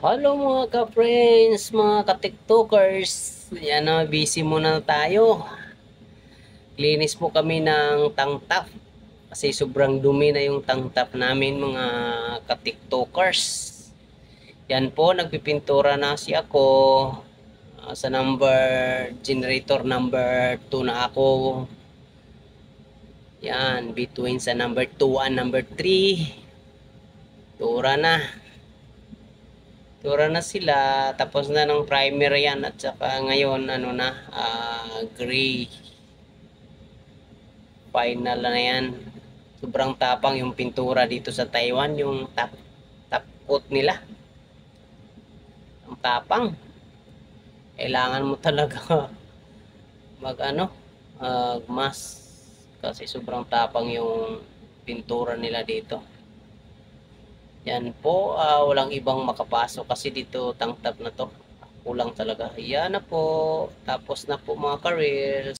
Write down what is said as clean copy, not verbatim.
Hello mga ka-friends, mga ka-tiktokers. Yan na, busy muna tayo. Linis po kami ng tangtap. Kasi sobrang dumi na yung tangtap namin mga ka-tiktokers. Yan po, nagpipintura na si ako. Sa generator number 2 na ako. Yan, between sa number 2 and number 3. Tura na. Tura na sila, tapos na ng primer yan at saka ngayon ano na, gray. Final na yan. Sobrang tapang yung pintura dito sa Taiwan, yung top coat nila. Ang tapang. Kailangan mo talaga mag mask kasi sobrang tapang yung pintura nila dito. Yan po, walang ibang makapasok kasi dito tangtap na to. Kulang talaga. Yan na po. Tapos na po mga ka-reels.